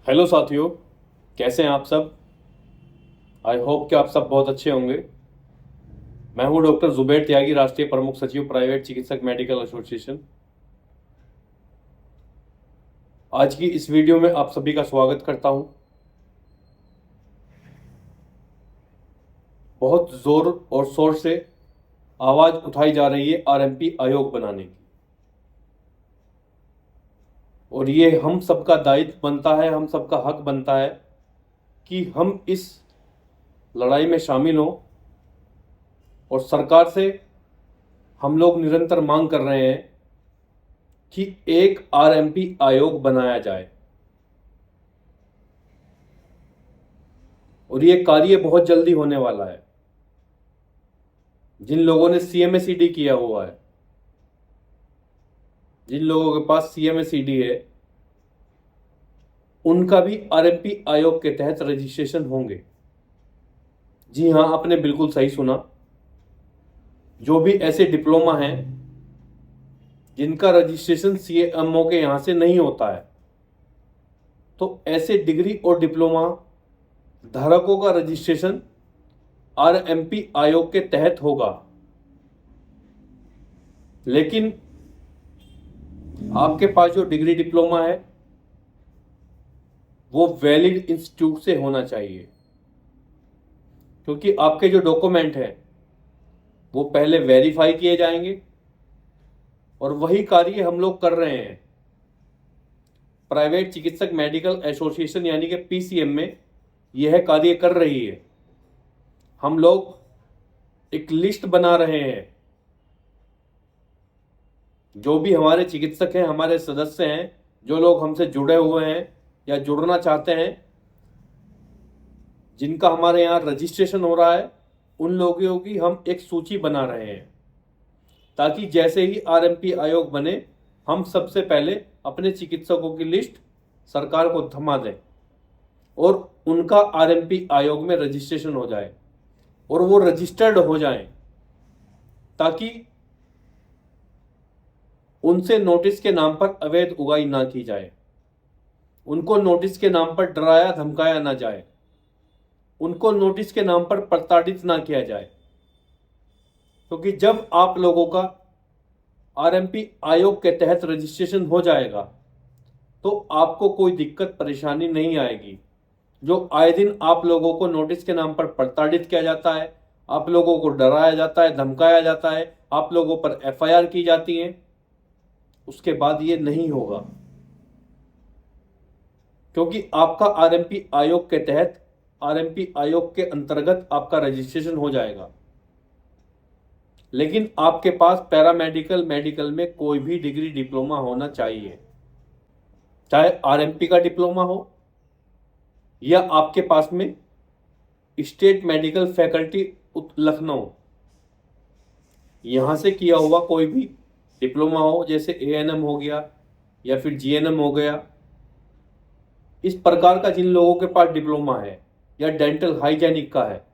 Hello साथियों, कैसे हैं आप सब। आई होप कि आप सब बहुत अच्छे होंगे। मैं हूं डॉक्टर जुबैर त्यागी, राष्ट्रीय प्रमुख सचिव प्राइवेट चिकित्सक मेडिकल एसोसिएशन। आज की इस वीडियो में आप सभी का स्वागत करता हूं। बहुत जोर और शोर से आवाज उठाई जा रही है आरएमपी आयोग बनाने की, और ये हम सबका दायित्व बनता है, हम सबका हक बनता है कि हम इस लड़ाई में शामिल हों। और सरकार से हम लोग निरंतर मांग कर रहे हैं कि एक आरएमपी आयोग बनाया जाए, और ये कार्य बहुत जल्दी होने वाला है। जिन लोगों ने सीएमएसीडी किया हुआ है, जिन लोगों के पास सीएमएसीडी है, उनका भी आरएमपी आयोग के तहत रजिस्ट्रेशन होंगे। जी हाँ, आपने बिल्कुल सही सुना। जो भी ऐसे डिप्लोमा हैं जिनका रजिस्ट्रेशन सीएमओ के यहाँ से नहीं होता है, तो ऐसे डिग्री और डिप्लोमा धारकों का रजिस्ट्रेशन आरएमपी आयोग के तहत होगा। लेकिन आपके पास जो डिग्री डिप्लोमा है वो वैलिड इंस्टीट्यूट से होना चाहिए, क्योंकि आपके जो डॉक्यूमेंट हैं वो पहले वेरीफाई किए जाएंगे। और वही कार्य हम लोग कर रहे हैं। प्राइवेट चिकित्सक मेडिकल एसोसिएशन यानी कि पीसीएम में यह कार्य कर रही है। हम लोग एक लिस्ट बना रहे हैं। जो भी हमारे चिकित्सक हैं, हमारे सदस्य हैं, जो लोग हमसे जुड़े हुए हैं या जुड़ना चाहते हैं, जिनका हमारे यहाँ रजिस्ट्रेशन हो रहा है, उन लोगों की हम एक सूची बना रहे हैं, ताकि जैसे ही आरएमपी आयोग बने, हम सबसे पहले अपने चिकित्सकों की लिस्ट सरकार को थमा दें और उनका आरएमपी आयोग में रजिस्ट्रेशन हो जाए और वो रजिस्टर्ड हो जाएं, ताकि उनसे नोटिस के नाम पर अवैध उगाई ना की जाए, उनको नोटिस के नाम पर डराया धमकाया ना जाए, उनको नोटिस के नाम पर प्रताड़ित ना किया जाए। क्योंकि जब आप लोगों का आरएमपी आयोग के तहत रजिस्ट्रेशन हो जाएगा तो आपको कोई दिक्कत परेशानी नहीं आएगी। जो आए दिन आप लोगों को नोटिस के नाम पर प्रताड़ित किया जाता है, आप लोगों को डराया जाता है, धमकाया जाता है, आप लोगों पर एफआईआर की जाती है, उसके बाद ये नहीं होगा। क्योंकि आपका आरएमपी आयोग के तहत, आरएमपी आयोग के अंतर्गत आपका रजिस्ट्रेशन हो जाएगा। लेकिन आपके पास पैरामेडिकल मेडिकल में कोई भी डिग्री डिप्लोमा होना चाहिए, चाहे आरएमपी का डिप्लोमा हो या आपके पास में स्टेट मेडिकल फैकल्टी लखनऊ यहाँ से किया हुआ कोई भी डिप्लोमा हो, जैसे एएनएम हो गया या फिर जीएनएम हो गया। इस प्रकार का जिन लोगों के पास डिप्लोमा है या डेंटल हाइजेनिक का है,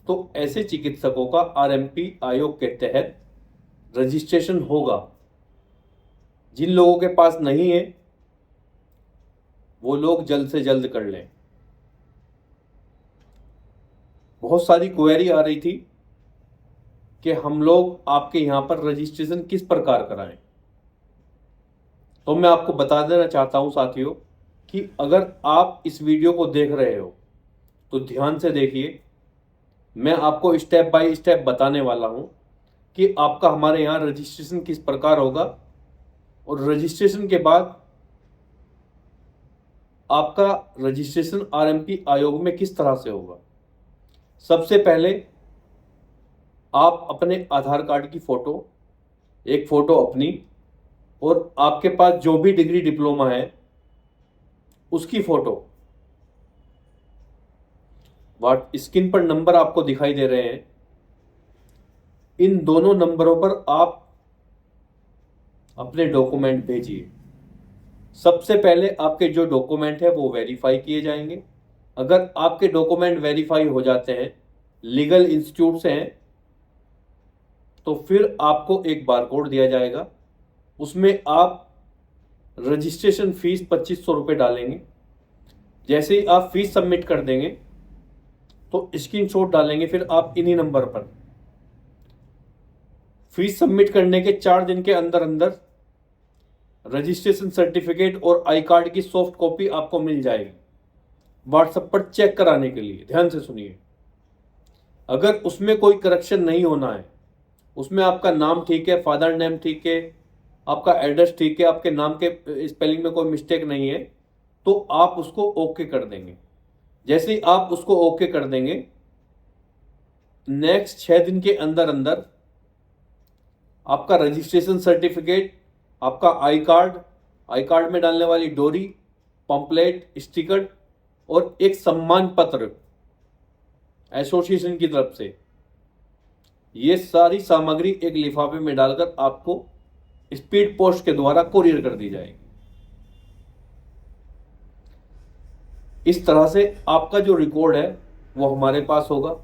तो ऐसे चिकित्सकों का आरएमपी आयोग के तहत रजिस्ट्रेशन होगा। जिन लोगों के पास नहीं है वो लोग जल्द से जल्द कर लें। बहुत सारी क्वेरी आ रही थी कि हम लोग आपके यहाँ पर रजिस्ट्रेशन किस प्रकार कराएं। तो मैं आपको बता देना चाहता हूँ साथियों कि अगर आप इस वीडियो को देख रहे हो तो ध्यान से देखिए। मैं आपको स्टेप बाय स्टेप बताने वाला हूँ कि आपका हमारे यहाँ रजिस्ट्रेशन किस प्रकार होगा, और रजिस्ट्रेशन के बाद आपका रजिस्ट्रेशन आरएमपी आयोग में किस तरह से होगा। सबसे पहले आप अपने आधार कार्ड की फ़ोटो, एक फ़ोटो अपनी, और आपके पास जो भी डिग्री डिप्लोमा है उसकी फ़ोटो, वाट स्क्रीन पर नंबर आपको दिखाई दे रहे हैं, इन दोनों नंबरों पर आप अपने डॉक्यूमेंट भेजिए। सबसे पहले आपके जो डॉक्यूमेंट है वो वेरीफाई किए जाएंगे। अगर आपके डॉक्यूमेंट वेरीफाई हो जाते हैं, लीगल इंस्टीट्यूट से हैं, तो फिर आपको एक बारकोड दिया जाएगा। उसमें आप रजिस्ट्रेशन फीस 2500 रुपये डालेंगे। जैसे ही आप फीस सबमिट कर देंगे तो स्क्रीनशॉट डालेंगे फिर आप इन्हीं नंबर पर। फीस सबमिट करने के 4 दिन के अंदर अंदर रजिस्ट्रेशन सर्टिफिकेट और आई कार्ड की सॉफ्ट कॉपी आपको मिल जाएगी व्हाट्सएप पर चेक कराने के लिए। ध्यान से सुनिए, अगर उसमें कोई करेक्शन नहीं होना है, उसमें आपका नाम ठीक है, फादर नेम ठीक है, आपका एड्रेस ठीक है, आपके नाम के स्पेलिंग में कोई मिस्टेक नहीं है, तो आप उसको ओके कर देंगे। जैसे ही आप उसको ओके कर देंगे, नेक्स्ट 6 दिन के अंदर अंदर आपका रजिस्ट्रेशन सर्टिफिकेट, आपका आई कार्ड में डालने वाली डोरी, पम्पलेट, स्टिकर और एक सम्मान पत्र एसोसिएशन की तरफ से, ये सारी सामग्री एक लिफाफे में डालकर आपको स्पीड पोस्ट के द्वारा कोरियर कर दी जाएगी। इस तरह से आपका जो रिकॉर्ड है वो हमारे पास होगा।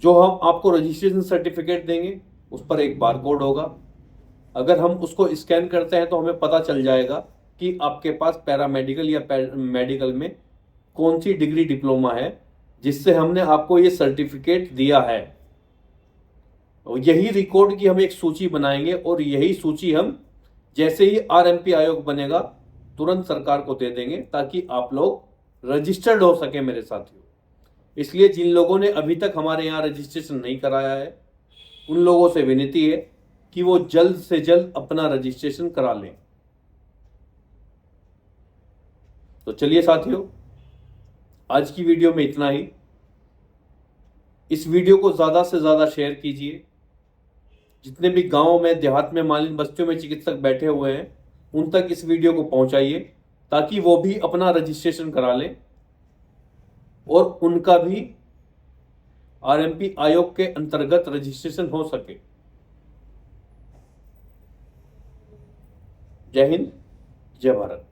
जो हम आपको रजिस्ट्रेशन सर्टिफिकेट देंगे उस पर एक बारकोड होगा। अगर हम उसको स्कैन करते हैं तो हमें पता चल जाएगा कि आपके पास पैरामेडिकल या मेडिकल में कौन सी डिग्री डिप्लोमा है जिससे हमने आपको ये सर्टिफिकेट दिया है। यही रिकॉर्ड की हम एक सूची बनाएंगे और यही सूची हम जैसे ही आरएमपी आयोग बनेगा तुरंत सरकार को दे देंगे ताकि आप लोग रजिस्टर्ड हो सके मेरे साथियों। इसलिए जिन लोगों ने अभी तक हमारे यहाँ रजिस्ट्रेशन नहीं कराया है उन लोगों से विनती है कि वो जल्द से जल्द अपना रजिस्ट्रेशन करा लें। तो चलिए साथियों, आज की वीडियो में इतना ही। इस वीडियो को ज़्यादा से ज़्यादा शेयर कीजिए। जितने भी गांवों में, देहात में, मालिन बस्तियों में चिकित्सक बैठे हुए हैं उन तक इस वीडियो को पहुंचाइए ताकि वो भी अपना रजिस्ट्रेशन करा लें और उनका भी आरएमपी आयोग के अंतर्गत रजिस्ट्रेशन हो सके। जय हिंद, जय भारत।